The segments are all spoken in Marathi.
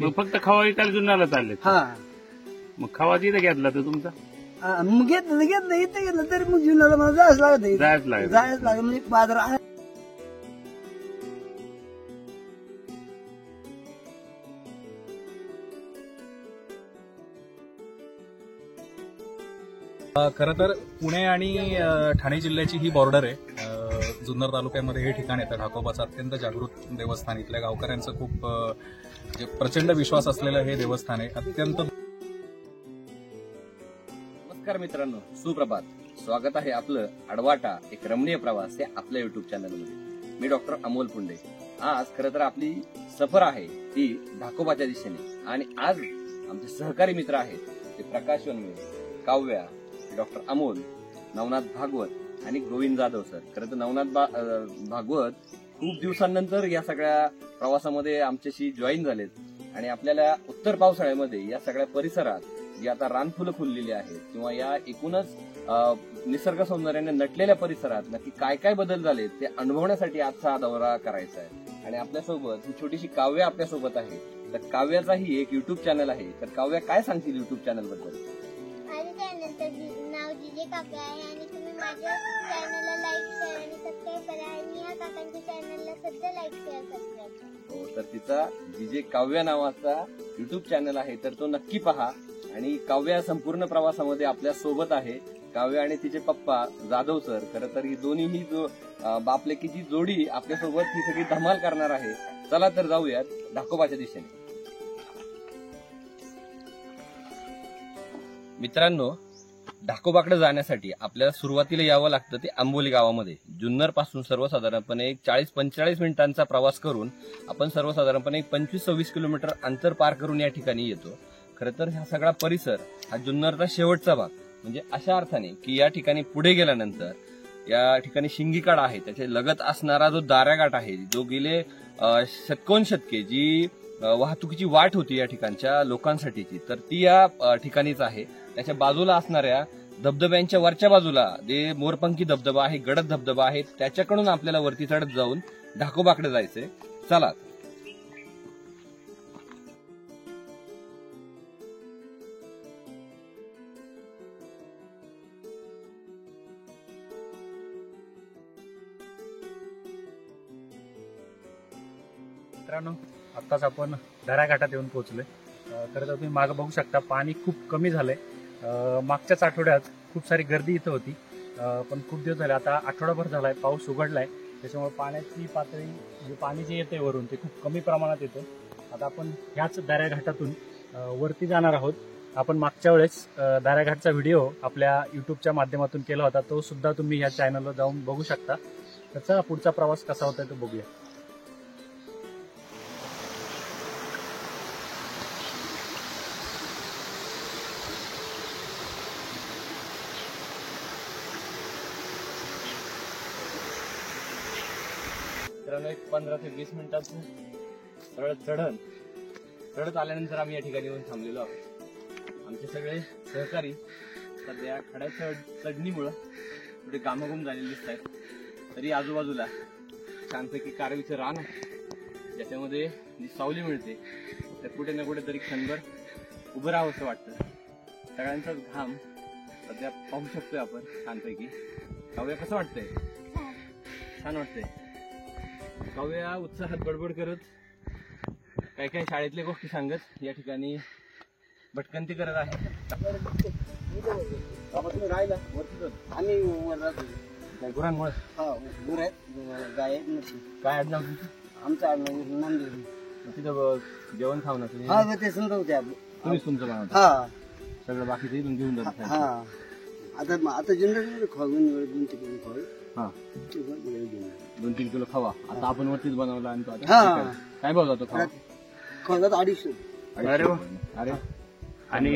मग फक्त खवा विकायला जुन्नरला चालले. हा मग खवा तिथे घेतला तर तुमचा मग घेतलं इथं घेतलं तरी मग जुन्नरला मला जायच लागत जायच लागेल. जायच लागत म्हणजे बाजार आहे. खरं तर पुणे आणि ठाणे जिल्ह्याची ही बॉर्डर आहे. जुन्नर तालुक्यामध्ये हे ठिकाण येतं. ढाकोबाचं अत्यंत जागृत देवस्थान. इथल्या गावकऱ्यांचं खूप प्रचंड विश्वास असलेलं हे देवस्थान आहे. अत्यंत. नमस्कार मित्रांनो, सुप्रभात. स्वागत आहे आपलं आडवाटा एक रमणीय प्रवास या आपल्या युट्यूब चॅनलमध्ये. मी डॉक्टर अमोल पुंडे. आज खरं तर आपली सफर आहे ती ढाकोबाच्या दिशेने आणि आज आमचे सहकारी मित्र आहेत ते प्रकाश वनवे, काव्या, डॉक्टर अमोल, नवनाथ भागवत आणि गोविंद जाधव सर. खरं तर नवनाथ भागवत खूप दिवसांनंतर या सगळ्या प्रवासामध्ये आमच्याशी जॉईन झालेत आणि आपल्याला उत्तर पावसाळ्यामध्ये या सगळ्या परिसरात जी आता रानफुलं फुललेली आहेत किंवा या एकूणच निसर्ग सौंदर्याने नटलेल्या परिसरात नक्की काय काय बदल झाले ते अनुभवण्यासाठी आजचा हा दौरा करायचा आहे. आणि आपल्यासोबत ही छोटीशी काव्या आपल्यासोबत आहे. तर काव्याचाही एक युट्यूब चॅनल आहे. तर काव्या काय सांगतील युट्यूब चॅनल बद्दल? माझ्या चॅनलचं नाव जीजे काव्या आहे आणि तुम्ही माझ्या चॅनलला लाईक शेअर आणि सबस्क्राईब करा आणि या काकांच्या चॅनलला सुद्धा लाईक शेअर सबस्क्राईब करा. हो, तर तिचा जीजे काव्या नावाचा युट्यूब चॅनल आहे तर तो नक्की पहा. आणि काव्या संपूर्ण प्रवासामध्ये आपल्या सोबत आहे. काव्या आणि तिचे पप्पा जाधव सर. खरं तर ही दोन्ही जो बापलेकीची जोडी आपल्यासोबत ही सगळी धमाल करणार आहे. चला तर जाऊयात ढाकोबाच्या दिशेने. मित्रांनो, ढाकोबाकडे जाण्यासाठी आपल्याला सुरुवातीला यावं लागतं ते आंबोली गावामध्ये. जुन्नर पासून सर्वसाधारणपणे एक 40-45 मिनिटांचा प्रवास करून आपण सर्वसाधारणपणे एक 25-26 किलोमीटर अंतर पार करून या ठिकाणी येतो. खरं तर हा सगळा परिसर हा जुन्नरचा शेवटचा भाग. म्हणजे अशा अर्थाने की या ठिकाणी पुढे गेल्यानंतर या ठिकाणी शिंगीकाडा आहे, त्याच्या लगत असणारा जो दाऱ्याघाट आहे, जो गेले शतकोनशतके जी वाहतुकीची वाट होती या ठिकाणच्या लोकांसाठीची, तर ती या ठिकाणीच आहे. त्याच्या बाजूला असणाऱ्या धबधब्यांच्या वरच्या बाजूला जे मोरपंखी धबधबा आहे, गडद धबधबा आहे, त्याच्याकडून आपल्याला वरती चढत जाऊन ढाकोबाकडे जायचंय. चला. मित्रांनो, आत्ताच आपण दऱ्याघाटात येऊन पोहोचलोय. खरं तर तुम्ही मागे बघू शकता पाणी खूप कमी झालंय. मागच्याच आठवड्यात खूप सारी गर्दी इथं होती, पण खूप दिवस झाले, आता आठवडाभर झालाय, पाऊस उघडलाय, त्याच्यामुळे पाण्याची पातळी म्हणजे पाणी जे येते वरून ते खूप कमी प्रमाणात येतं. आता आपण ह्याच दऱ्याघाटातून वरती जाणार आहोत. आपण मागच्या वेळेस दऱ्याघाटचा व्हिडिओ आपल्या युट्यूबच्या माध्यमातून केला होता, तो सुद्धा तुम्ही ह्या चॅनलवर जाऊन बघू शकता. त्याचा पुढचा प्रवास कसा होता तो बघूया. एक 15 ते 20 मिनिटाचं चढत आल्यानंतर आम्ही या ठिकाणी येऊन थांबलेलो आहोत. आमचे सगळे सहकारी सध्या खड्या चढणीमुळं थोडे गामागुम झालेले दिसत आहेत. तरी आजूबाजूला छानपैकी कारवीचं रान आहे, ज्याच्यामध्ये जी सावली मिळते तर कुठे ना कुठे तरी क्षणभर उभं राहावं असं वाटतं. सगळ्यांचाच घाम सध्या पाहू शकतोय आपण छानपैकी. काव्या कसं वाटतंय? छान वाटतंय. काव्या उत्साहात बडबड करत काही काही शाळेतल्या गोष्टी सांगत या ठिकाणी भटकंती करत आहे. आम्ही गुरांमुळे गाय काय आडनाव आमचं आडनाव तिथं जेवण खाऊ ना ते समजवते आपलं. तुम्हीच तुमचं बनवता हा सगळं बाकीचं इथून घेऊन जातो. हा आता जनरल खाऊन 2-3 किलो खाऊ. हा 2-3 किलो खावा. आता आपण वरतीच बनवला आणि तो हा. आता काय भाव जातो खावा? खाऊ 250. अरे वा. अरे आणि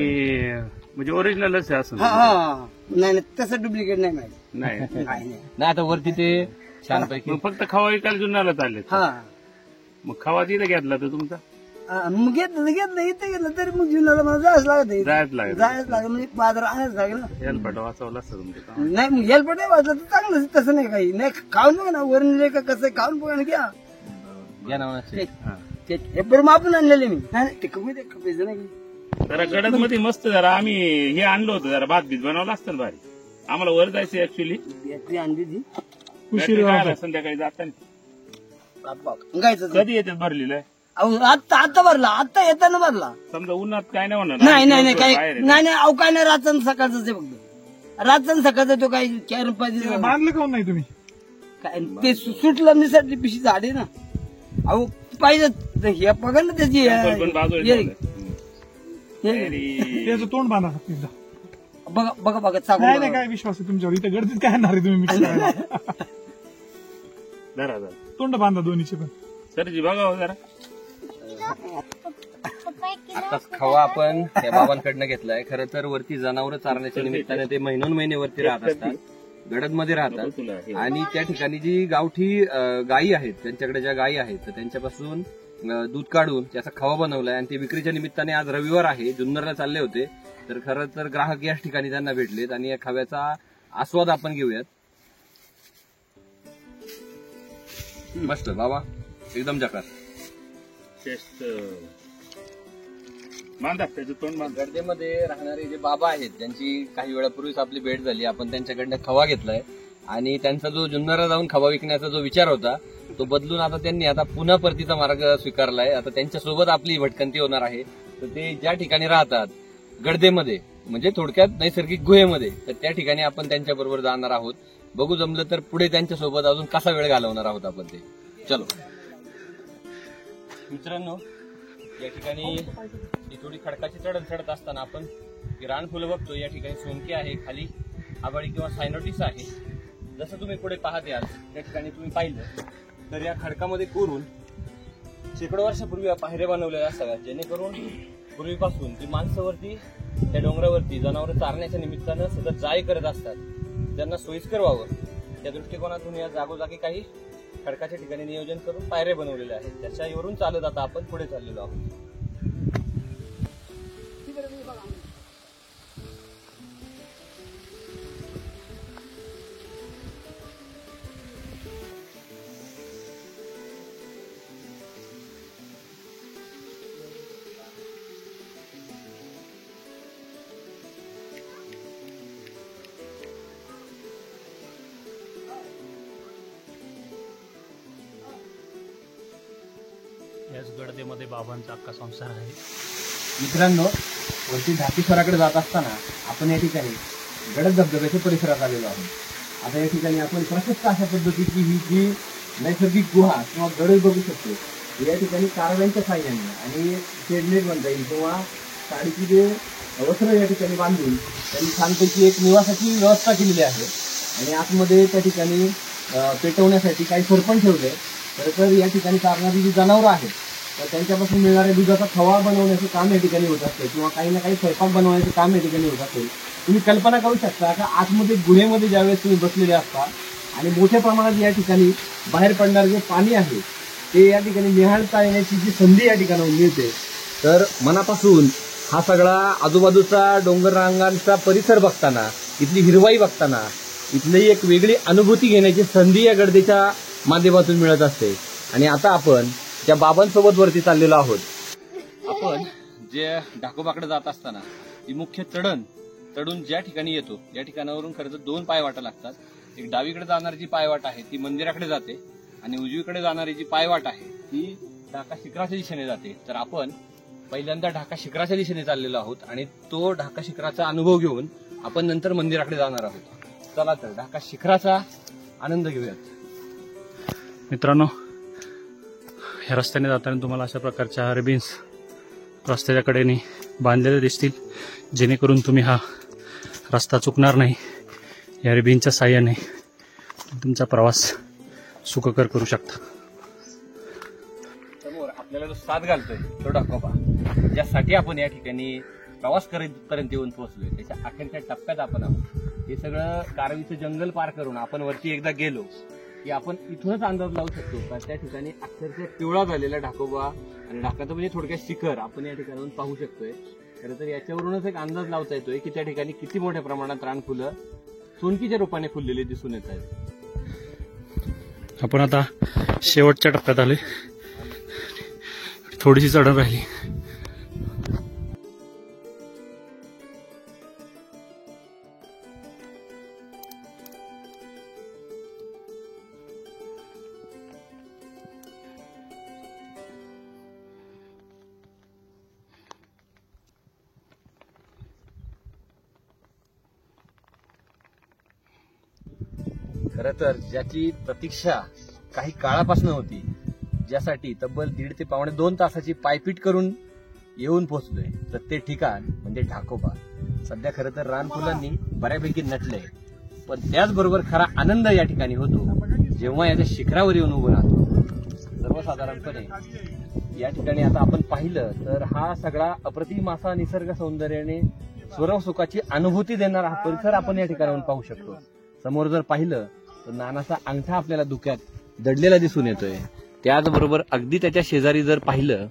म्हणजे ओरिजिनलच आहे असं? हा नाही तसं डुप्लिकेट नाही माहिती. नाही. नाही आता वरती ते छानपैकी मग फक्त खवा विकायला जुन्नरला चालले. हा मग खवा तिथे घेतला तर तुमचा मग घेतलं इथं घेतलं तरी मग जुन्नरला मला जायच लागत जायच लागेल. म्हणजे बाजार आहेच लागेल ना. हेल्पट वाचवला असतं तुमचं. नाही मग हेल्पट नाही वाजलं तर चांगलं. तसं नाही काही नाही खाऊन बघा ना वरून का कसं खाऊन बघा ना घ्या. घ्या ना. हे बरं मापून आणलेले मी नाही ते कमी खपेचं नाही जरा गडद मध्ये मस्त जरा आम्ही हे आणलं होतं जरा भात बीत बनवलं असतं ना भारी आम्हाला वर जायचं ऍक्च्युली बॅटरी आणली ती संध्याकाळी जाताना गायचं कधी येतात भरलेलं अहो आता भरला आता येताना भरला समजा उन्हात काय नाही होणार नाही नाही नाही काही बाहेर आहे. नाही नाही अहो काय नाही रातन सकाळचं आहे फक्त रातन सकाळचं तो काही 4-5 दिवस बांधलं काऊन नाही तुम्ही काय ते सुटलं निसाठी पिशी झाडे ना अहो पाहिजे तर हे बघा ना त्याची पण बाजूला हे- ठेवलंय. हे- तरी त्याचं तोंड बांधा फक्त एकदा. बघा बघा बघा नाही चांगलं नाही काय विश्वास आहे तुमच्यावर इथं गर्दीत काय आणणार आहे तुम्ही मिक्स करायला? धरा धरा तोंड बांधा दोन्हीचे पण सरजी बघा हो जरा पप्पा 1 किलो आताच खवा आपण त्या बाबांकडनं घेतलाय. खरं तर वरती जनावरं चारण्याच्या निमित्ताने ते महिने वरती राहत असतात, गडदमध्ये राहतात. तुला हे. आणि त्या ठिकाणी जी गावठी गायी आहेत, त्यांच्याकडे ज्या गायी आहेत तर त्यांच्यापासून दूध काढून त्याचा खवा बनवलाय आणि ते विक्रीच्या निमित्ताने आज रविवार आहे, जुन्नरला चालले होते. तर खरं तर ग्राहक याच ठिकाणी त्यांना भेटलेत आणि या खव्याचा आस्वाद आपण घेऊयात. मस्त बाबा, एकदम जकास. चेस्ट बांधा त्याचं तोंड बांधा गर्दीमध्ये राहणारे जे बाबा आहेत त्यांची काही वेळापूर्वीच आपली भेट झाली. आपण त्यांच्याकडनं खवा घेतलाय आणि त्यांचा जो जुन्नरला जाऊन खवा विकण्याचा जो विचार होता तो बदलून आता त्यांनी पुन्हा परतीचा मार्ग स्वीकारलाय. आता त्यांच्यासोबत आपली भटकंती होणार आहे. तर ते ज्या ठिकाणी राहतात गडदेमध्ये, म्हणजे थोडक्यात नैसर्गिक गुहेमध्ये, तर त्या ठिकाणी आपण त्यांच्या बरोबर जाणार आहोत. बघू जमलं तर पुढे त्यांच्यासोबत अजून कसा वेळ घालवणार आहोत आपण ते. चलो मित्रांनो, या ठिकाणी ही थोडी खडकाची चढण चढत असताना आपण रानफुलं बघतो. या ठिकाणी सोनकी आहे, खाली आबाळी किंवा सायनोटिस आहे. जसं तुम्ही पुढे पाहत याल त्या ठिकाणी तुम्ही पाहिलं तर या खडकामध्ये कोरून शेकडो वर्षापूर्वी या पायऱ्या बनवलेल्या असाव्यात, जेणेकरून पूर्वीपासून ती माणसावरती त्या डोंगरावरती जनावरं चारण्याच्या निमित्तानं सतत जाय करत असतात. त्यांना सोयीस्कर व्हावं त्या दृष्टिकोनातून या जागोजागी काही खडकाच्या ठिकाणी नियोजन करून पायऱ्या बनवलेल्या आहेत. त्याच्यावरून चालत आता आपण पुढे चाललेलो आहोत. याच गडदेमध्ये बाबांचा अख्खा संसार आहे. मित्रांनो, वरती ढाकेश्वराकडे जात असताना आपण या ठिकाणी गडद धबधब्याच्या परिसरात आलेलो आहोत. आता या ठिकाणी आपण प्रशस्त अशा पद्धतीची ही जी नैसर्गिक गुहा किंवा गड बघू शकतो. या ठिकाणी कारव्यांच्या साह्याने आणि शेडनेट म्हणता येईल किंवा साडीची जे वस्त्र या ठिकाणी बांधून त्यांनी छानपैकी एक निवासाची व्यवस्था केलेली आहे. आणि आतमध्ये त्या ठिकाणी पेटवण्यासाठी काही सरपण ठेवले. तर या ठिकाणी चारणारी जी जनावरं आहेत तर त्यांच्यापासून मिळणाऱ्या दुधाचा खवा बनवण्याचं काम या ठिकाणी होत असते किंवा काही ना काही स्वयंपाक बनवण्याचं काम या ठिकाणी होत असेल. तुम्ही कल्पना करू शकता का आतमध्ये गुहेमध्ये ज्यावेळेस तुम्ही बसलेले असता आणि मोठ्या प्रमाणात या ठिकाणी बाहेर पडणारे जे पाणी आहे ते या ठिकाणी निहाळता येण्याची जी संधी या ठिकाणी मिळते. तर मनापासून हा सगळा आजूबाजूचा डोंगर रांगांचा परिसर बघताना, इथली हिरवाई बघताना, इथली एक वेगळी अनुभूती घेण्याची संधी या गडदेच्या माध्यमातून मिळत असते. आणि आता आपण त्या बाबांसोबत वरती चाललेलो आहोत. आपण जे ढाकोबाकडे जात असताना ही मुख्य चढून ज्या ठिकाणी येतो या ठिकाणावरून खरं तर 2 पायवाटा लागतात. एक डावीकडे जाणारी जी पायवाट आहे ती मंदिराकडे जाते आणि उजवीकडे जाणारी जी पायवाट आहे ती ढाका शिखराच्या दिशेने जाते. तर आपण पहिल्यांदा ढाका शिखराच्या दिशेने चाललेलो आहोत आणि तो ढाका शिखराचा अनुभव घेऊन आपण नंतर मंदिराकडे जाणार आहोत. चला तर ढाका शिखराचा आनंद घेऊयात. मित्रांनो, ह्या रस्त्याने जाताना तुम्हाला अशा प्रकारच्या रिबिन्स रस्त्याच्या कडेने बांधलेले दिसतील, जेणेकरून तुम्ही हा रस्ता चुकणार नाही. या रिबिनच्या साह्याने तुमचा प्रवास सुखकर करू शकता. समोर आपल्याला जो साथ घालतोय तो ढाकोबा, ज्यासाठी आपण या ठिकाणी प्रवास पर्यंत येऊन पोहोचलोय, त्याच्या अखेरच्या टप्प्यात आपण आहोत. हे सगळं कारवीचं जंगल पार करून आपण वरती एकदा गेलो की आपण इथूनच अंदाज लावू शकतो का त्या ठिकाणी अक्षरशः पिवळा झालेला ढाकोबा आणि ढाकाचं म्हणजे थोडक्यात शिखर आपण या ठिकाणाहून पाहू शकतोय. खरं तर याच्यावरूनच एक अंदाज लावता येतोय की त्या ठिकाणी किती मोठ्या प्रमाणात रानफुलं सोनकीच्या रूपाने फुललेली दिसून येत आहेत. आपण आता शेवटच्या टप्प्यात आले. थोडीशी चढण राहिली. खर तर ज्याची प्रतीक्षा काही काळापासून होती, ज्यासाठी तब्बल 1.5 ते पावणे 2 तासाची पायपीट करून येऊन पोहोचलोय, तर ते ठिकाण म्हणजे ढाकोबा. सध्या खरं तर रानफुलांनी बऱ्यापैकी नटलंय, पण त्याचबरोबर खरा आनंद या ठिकाणी होतो जेव्हा याच्या शिखरावर येऊन उभं राहतो. सर्वसाधारणपणे या ठिकाणी आता आपण पाहिलं तर हा सगळा अप्रतिम असा निसर्ग सौंदर्याने स्वरसुखाची अनुभूती देणारा हा परिसर आपण या ठिकाणाहून पाहू शकतो. समोर जर पाहिलं तर नानाचा अंगठा आपल्याला धुक्यात दडलेला दिसून येतोय. त्याचबरोबर अगदी त्याच्या शेजारी जर पाहिलं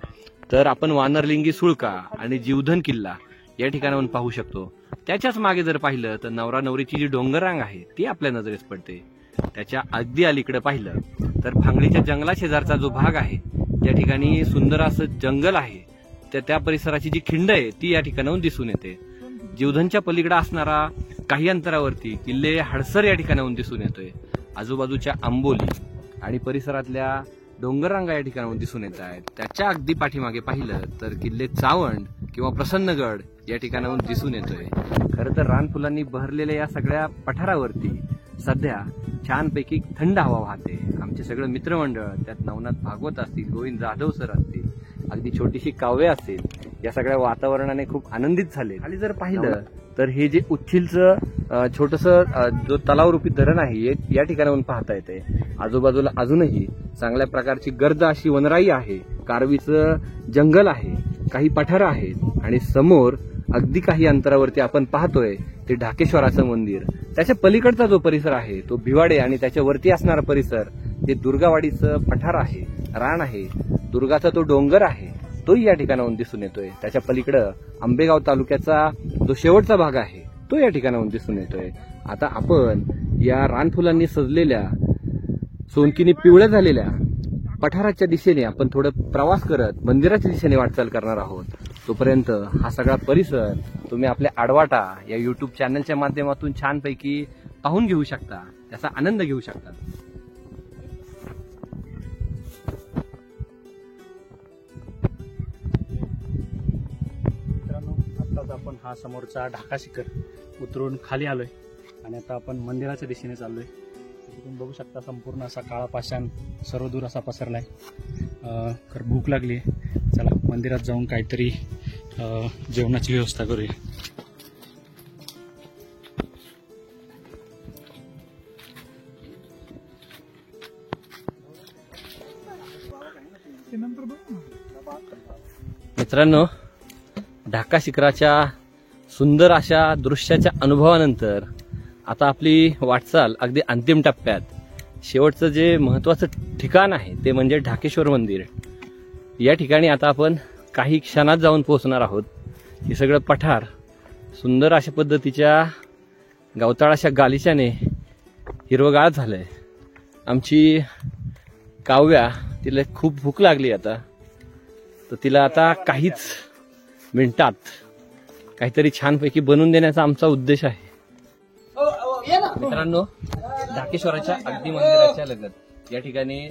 तर आपण वानरलिंगी सुळका आणि जीवधन किल्ला या ठिकाणाहून पाहू शकतो. त्याच्याच मागे जर पाहिलं तर नवरा नवरीची जी डोंगररांग आहे ती आपल्या नजरेस पडते. त्याच्या अगदी अलीकडे पाहिलं तर फांगडीच्या जंगला शेजारचा जो भाग आहे, या ठिकाणी सुंदर असं जंगल आहे, त्या परिसराची जी खिंड आहे ती या ठिकाणाहून दिसून येते. जीवधनच्या पलीकडे असणारा काही अंतरावरती किल्ले हडसर या ठिकाणाहून दिसून येतोय. आजूबाजूच्या आंबोली आणि परिसरातल्या डोंगररांगा या ठिकाणाहून दिसून येत आहेत. त्याच्या अगदी पाठीमागे पाहिलं तर किल्ले चावंड किंवा प्रसन्नगड या ठिकाणाहून दिसून येतोय. खरं तर रानफुलांनी बहरलेल्या या सगळ्या पठारावरती सध्या छानपैकी थंड हवा वाहते. आमचे सगळं मित्रमंडळ, त्यात नवनाथ भागवत असतील, गोविंद जाधव सर असतील, अगदी छोटीशी काव्य असेल, या सगळ्या वातावरणाने खूप आनंदित झाले. आणि जर पाहिलं तर हे जे उच्छिलचं छोटस जो तलावरूपी धरण आहे या ठिकाणाहून पाहता येते. आजूबाजूला अजूनही चांगल्या प्रकारची गर्द अशी वनराई आहे, कारवीचं जंगल आहे, काही पठारं आहेत आणि समोर अगदी काही अंतरावरती आपण पाहतोय ते ढाकेश्वराचं मंदिर. त्याच्या पलीकडचा जो परिसर आहे तो भिवाडे आणि त्याच्या वरती असणारा परिसर ते दुर्गावाडीचं पठार आहे, रान आहे, दुर्गाचा तो डोंगर आहे, तोही या ठिकाणाहून दिसून येतोय. त्याच्या पलीकडं आंबेगाव तालुक्याचा जो शेवटचा भाग आहे तो या ठिकाणाहून दिसून येतोय. आता आपण या रानफुलांनी सजलेल्या सोनकीने पिवळ्या झालेल्या पठाराच्या दिशेने आपण थोडं प्रवास करत मंदिराच्या दिशेने वाटचाल करणार आहोत. तोपर्यंत हा सगळा परिसर तुम्ही आपल्या आडवाटा या युट्यूब चॅनलच्या माध्यमातून छानपैकी पाहून घेऊ शकता, त्याचा आनंद घेऊ शकता. आत्ताच आपण हा समोरचा ढाका शिखर उतरून खाली आलोय आणि आता आपण मंदिराच्या दिशेने चाललोय. तुम्ही बघू शकता संपूर्ण असा काळा पाषाण सर्वदूर असा पसरलाय. तर भूक लागली, चला मंदिरात जाऊन काहीतरी जेवणाची व्यवस्था करूया. ते नंतर बघू ना. मित्रांनो, ढाका शिखराच्या सुंदर अशा दृश्याच्या अनुभवानंतर आता आपली वाटचाल अगदी अंतिम टप्प्यात. शेवटचं जे महत्वाचं ठिकाण आहे ते म्हणजे ढाकेश्वर मंदिर. या ठिकाणी आता आपण काही क्षणात जाऊन पोहोचणार आहोत. हे सगळं पठार सुंदर अशा पद्धतीच्या गवताळाच्या गालिच्याने हिरवगाळ झालंय. आमची काव्या, तिला खूप भूक लागली आता, तर तिला आता काहीच मिनिटात काहीतरी छानपैकी बनवून देण्याचा आमचा उद्देश आहे. मित्रांनो, ढाकेश्वराच्या अगदी मंदिराच्या लगत या ठिकाणी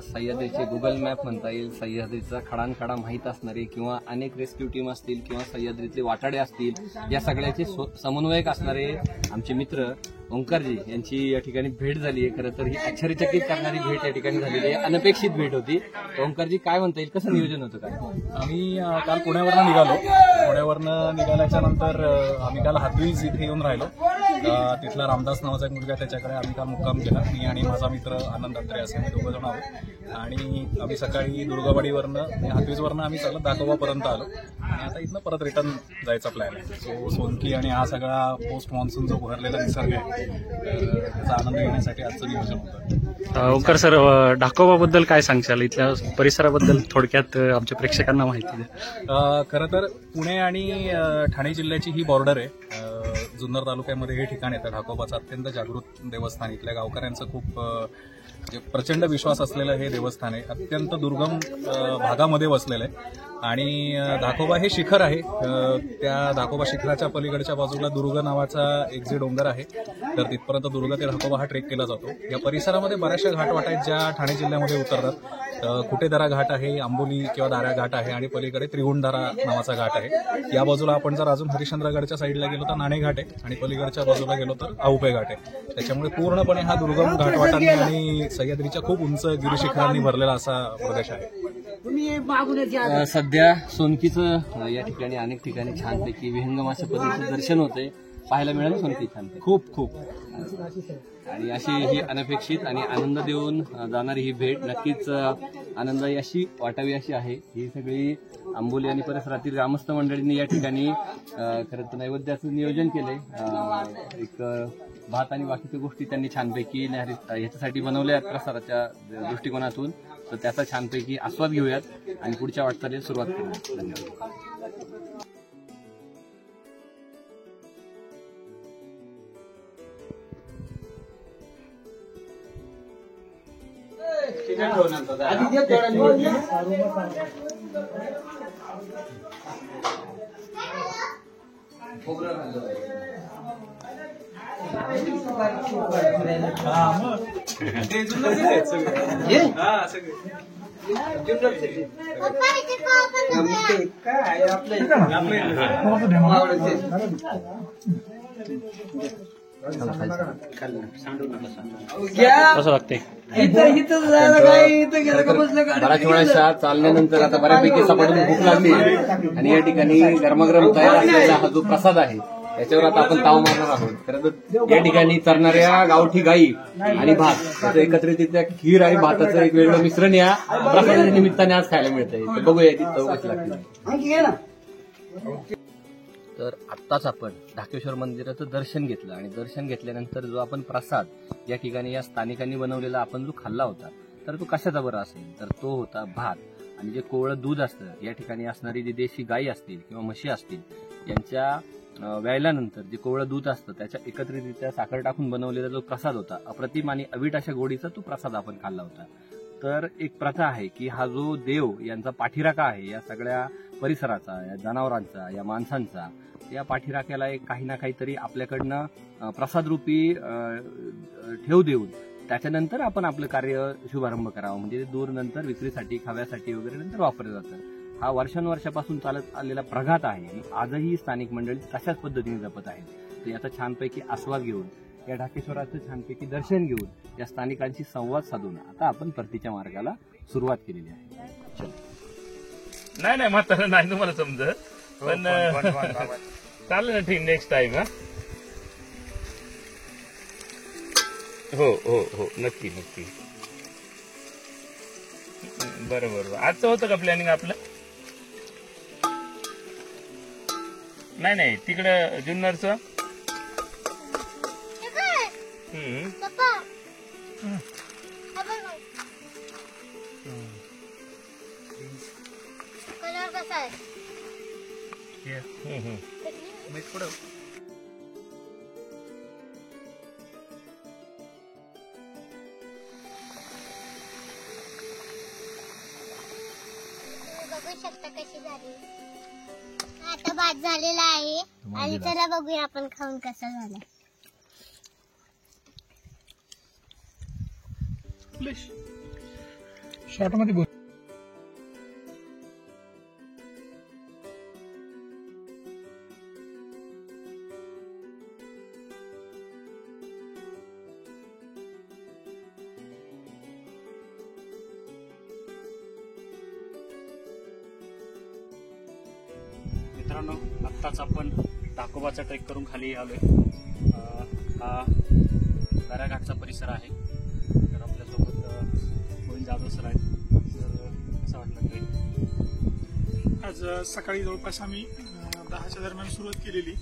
सह्याद्रीचे गुगल मॅप म्हणता येईल, सह्याद्रीचा खडानखडा माहीत असणारे किंवा अनेक रेस्क्यू टीम असतील किंवा सह्याद्रीचे वाटाडे असतील, या सगळ्याचे समन्वयक असणारे आमचे मित्र ओंकारजी यांची या ठिकाणी भेट झाली आहे. खरं तर ही आश्चर्यचकित करणारी भेट या ठिकाणी झालेली आहे, अनपेक्षित भेट होती. ओंकारजी, काय म्हणता येईल, कसं नियोजन होतं काय? आम्ही काल पुण्यावरनं निघालो. पुण्यावरनं निघाल्याच्या नंतर आम्ही काल हातवीज इथे येऊन राहिलो. तिथला रामदास नावाचा एक मुलगा, त्याच्याकडे आम्ही काल मुक्काम केला. मी आणि माझा मित्र आनंद अत्रे असे आम्ही 2 जण आहोत. आणि आम्ही सकाळी दुर्गावाडीवरनं हातवीजवरनं आम्ही चालत ढाकोबापर्यंत आलो आणि आता इथनं परत रिटर्न जायचा प्लॅन आहे. सो सोनकी आणि हा सगळा पोस्ट मान्सून जो भरलेला निसर्ग आहे त्याचा आनंद घेण्यासाठी आजचं नियोजन होतं. ओंकार सर, ढाकोबाबद्दल काय सांगशाल? इथल्या परिसराबद्दल थोडक्यात आमच्या प्रेक्षकांना माहिती द्या. खरं तर पुणे आणि ठाणे जिल्ह्याची ही बॉर्डर आहे. जुन्नर तालुक्यामध्ये हे ठिकाण येतं ढाकोबाचं अत्यंत जागृत देवस्थान. इथल्या गावकऱ्यांचं खूप जे प्रचंड विश्वास असलेलं हे देवस्थान आहे. अत्यंत दुर्गम भागामध्ये वसलेलं आहे आणि धाकोबा हे शिखर आहे. त्या धाकोबा शिखराच्या पलीकडच्या बाजूला दुर्ग नावाचा एक जे डोंगर आहे, तर तिथपर्यंत दुर्ग ते धाकोबा हा ट्रेक केला जातो. या परिसरामध्ये बऱ्याचशा घाटवाटा आहेत ज्या ठाणे जिल्ह्यामध्ये उतरतात. कुटेदरा घाट आहे, आंबोली किंवा दारा घाट आहे आणि पलीकडे त्रिगुंडारा नावाचा घाट आहे. या बाजूला आपण जर अजून हरिश्चंद्रगडच्या साईडला गेलो तर नाणे घाट आहे आणि पलीकडच्या बाजूला गेलो तर आऊपे घाट आहे. त्याच्यामुळे पूर्णपणे हा दुर्गम घाटवाटांनी आणि सह्याद्रीच्या खूप उंच गिरीशिखरांनी भरलेला असा प्रदेश आहे. सध्या सोनकीचं या ठिकाणी अनेक ठिकाणी छानपैकी विहंगमाच्या पद्धतीचं दर्शन होतंय. पाहायला मिळालं सोनकी छानपैकी खूप आणि अशी ही अनपेक्षित आणि आनंद देऊन जाणारी ही भेट नक्कीच आनंददायी अशी वाटावी अशी आहे. ही सगळी आंबोली आणि परिसरातील ग्रामस्थ मंडळींनी या ठिकाणी खरं तर नैवेद्याचं नियोजन केलंय. एक भात आणि बाकीच्या गोष्टी त्यांनी छानपैकी ह्याच्यासाठी बनवल्या आहेत प्रसाराच्या दृष्टिकोनातून. तर त्याचा छानपैकी आस्वाद घेऊयात आणि पुढच्या वाटचालीला सुरुवात करूयात. धन्यवाद. पप्पा इथे का आपण कसं लागते बऱ्याच वेळा चालल्यानंतर आता बऱ्यापैकी सपाटून भूक लागली आणि या ठिकाणी गरमागरम तयार असलेला हा जो प्रसाद आहे त्याच्यावर आता आपण ताव मारणार आहोत. खरं तर या ठिकाणी चरणाऱ्या गावठी गायी आणि भात त्याचं एकत्रितरित्या खीर आणि भाताचं एक वेगळं मिश्रण या प्रसादाच्या निमित्ताने आज खायला मिळतंय. तर बघूया ती चव कशी लागते. तर आत्ताच आपण ढाकेश्वर मंदिराचं दर्शन घेतलं आणि दर्शन घेतल्यानंतर जो आपण प्रसाद या ठिकाणी या स्थानिकांनी बनवलेला आपण जो खाल्ला होता तर तो कशाचा बरा असेल तर तो होता भात. आणि जे कोवळं दूध असतं या ठिकाणी असणारी जी देशी गायी असतील किंवा म्हशी असतील यांच्या व्यायल्यानंतर जे कोवळं दूध असतं त्याच्या एकत्रितरित्या साखर टाकून बनवलेला जो प्रसाद होता अप्रतिम आणि अवीट अशा गोडीचा तो प्रसाद आपण खाल्ला होता. तर एक प्रथा आहे की हा जो देव यांचा पाठीराखा आहे या सगळ्या परिसराचा, या जनावरांचा, या माणसांचा, या पाठीराख्याला एक काही ना काहीतरी आपल्याकडनं प्रसादरूपी ठेव देऊन त्याच्यानंतर आपण आपलं कार्य शुभारंभ करावा. म्हणजे दूर नंतर विक्रीसाठी, खाव्यासाठी वगैरे नंतर वापरलं जातं. हा वर्षानुवर्षापासून चालत आलेला प्रघात आहे. आजही स्थानिक मंडळी तशाच पद्धतीने जपत आहेत. तर याचा छानपैकी आस्वाद घेऊन, या ढाकेश्वराचं छानपैकी दर्शन घेऊन, या स्थानिकांशी संवाद साधून आता आपण परतीच्या मार्गाला सुरुवात केलेली आहे. चला. नाही म्हातारा नाही तुम्हाला समजत पण चालेल ना. ठीक, नेक्स्ट टाइम. हा हो नक्की. बरोबर. आजचं होतं का प्लॅनिंग आपलं? नाही तिकडं जुन्नरचं. पप्पा कलर कसा आहे? बघू शकता कशी झाली. आता भात झालेला आहे आणि चला बघूया आपण खाऊन कसा झाला. शॉर्ट मध्ये बोल. मित्रांनो, आत्ताच आपण ढाकोबाचा ट्रेक करून खाली आलोय. हा दराघाटचा परिसर आहे. तर आपल्यासोबत गोविंद जाधव सर आहेत. तर कसा वाटला ट्रेक? आज सकाळी जवळपास आम्ही 10च्या दरम्यान सुरुवात केलेली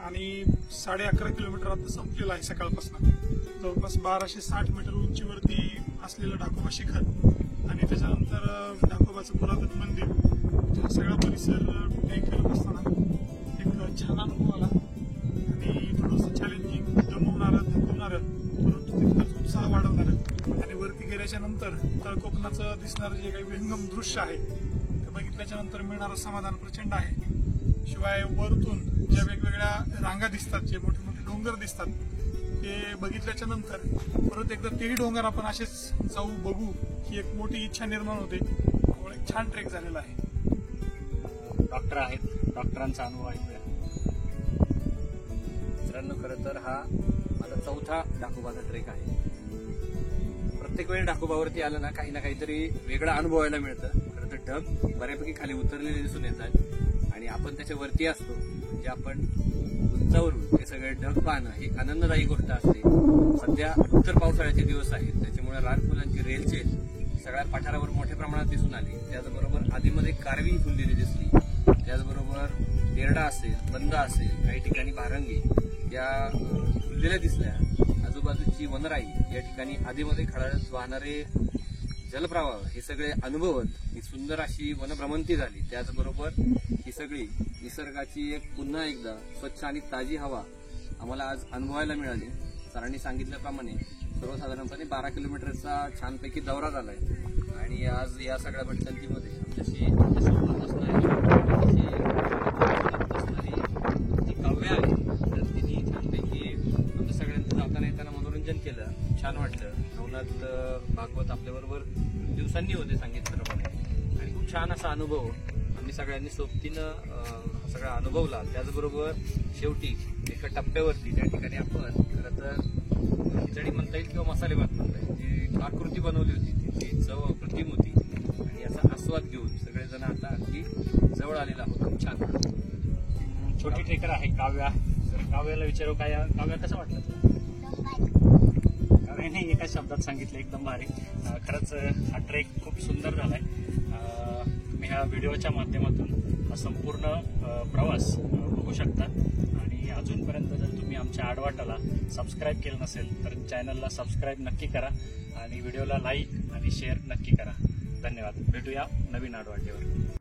आणि 11.5 किलोमीटर आता संपलेला आहे. सकाळपासून जवळपास 1260 मीटर उंचीवरती असलेलं ढाकोबा शिखर आणि त्याच्यानंतर ढाकोबाचं पुरातन मंदिर, हा सगळा परिसर ट्रेक करत असताना एक छान अनुभव आला. आणि परंतु तितकाच उत्साह वाढवणार आणि वरती गेल्याच्या नंतर तळ कोकणाचं दिसणारं जे काही विहंगम दृश्य आहे ते बघितल्याच्या नंतर मिळणारं समाधान प्रचंड आहे. शिवाय वरतून ज्या वेगवेगळ्या रांगा दिसतात, जे मोठे मोठे डोंगर दिसतात, ते बघितल्याच्या नंतर परत एकदा तेही डोंगर आपण असेच जाऊ बघू ही एक मोठी इच्छा निर्माण होते. त्यामुळे एक छान ट्रेक झालेला आहे. डॉक्टर आहेत, डॉक्टरांचा अनुभव ऐकूया. मित्रांनो, खरं तर हा माझा चौथा ढाकोबाचा ट्रेक आहे. प्रत्येक वेळी ढाकोबावरती आलं ना काहीतरी वेगळा अनुभवायला मिळतं. खरं तर ढग बऱ्यापैकी खाली उतरलेले दिसून येतात आणि आपण त्याच्या वरती असतो, म्हणजे आपण उंचावरून हे सगळे ढग पाहणं ही आनंददायी गोष्ट असते. सध्या उत्तर पावसाळ्याचे दिवस आहेत, त्याच्यामुळे रानफुलांची रेलचेल सगळ्या पठारावर मोठ्या प्रमाणात दिसून आली. त्याचबरोबर आधीमध्ये कारवी फुललेली दिसली. त्याचबरोबर तेरडा असेल, बंद असेल, काही ठिकाणी भारंगी या फुललेल्या दिसल्या. आजूबाजूची वनराई, या ठिकाणी आधीमध्ये खळाळत वाहणारे जलप्रवाह हे सगळे अनुभवत ही सुंदर अशी वनभ्रमंती झाली. त्याचबरोबर ही सगळी निसर्गाची एक पुन्हा एकदा स्वच्छ आणि ताजी हवा आम्हाला आज अनुभवायला मिळाली. सरांनी सांगितल्याप्रमाणे सर्वसाधारणपणे 12 किलोमीटरचा छानपैकी दौरा झालाय आणि आज या सगळ्या भटकंतीमध्ये आमच्याशी असणारी जी काव्य आहे तर तिने छानपैकी आमच्या सगळ्यांचं जाताना येताना मनोरंजन केलं. छान वाटलं. नवनाथ भागवत आपल्याबरोबर दिवसांनी होते सांगितल्याप्रमाणे आणि खूप छान असा अनुभव आम्ही सगळ्यांनी सोबतीनं सगळा अनुभवला. त्याचबरोबर शेवटी एका टप्प्यावरती त्या ठिकाणी आपण खरं तर खिचडी म्हणता येईल किंवा मसाले भात म्हणता येईल, जी आकृती बनवली होती तिची चव अप्रतिम होती आणि याचा आस्वाद घेऊन सगळेजण आता अगदी जवळ आलेला आहोत. खूप छान. छोटी ट्रेकर आहे काव्या. तर काव्याला विचारू, काय काव्या कसं वाटलं तुला? काव्याने एका शब्दात सांगितलं एकदम भारी. खरंच हा ट्रेक खूप सुंदर झालाय. तुम्ही ह्या व्हिडिओच्या माध्यमातून हा संपूर्ण प्रवास बघू शकता आणि अजूनपर्यंत जर तुम्ही आमच्या आडवाटाला सबस्क्राईब केलं नसेल तर चॅनलला सबस्क्राईब नक्की करा आणि व्हिडिओला लाईक आणि शेअर नक्की करा. धन्यवाद. भेटूया नवीन आडवाटेवर.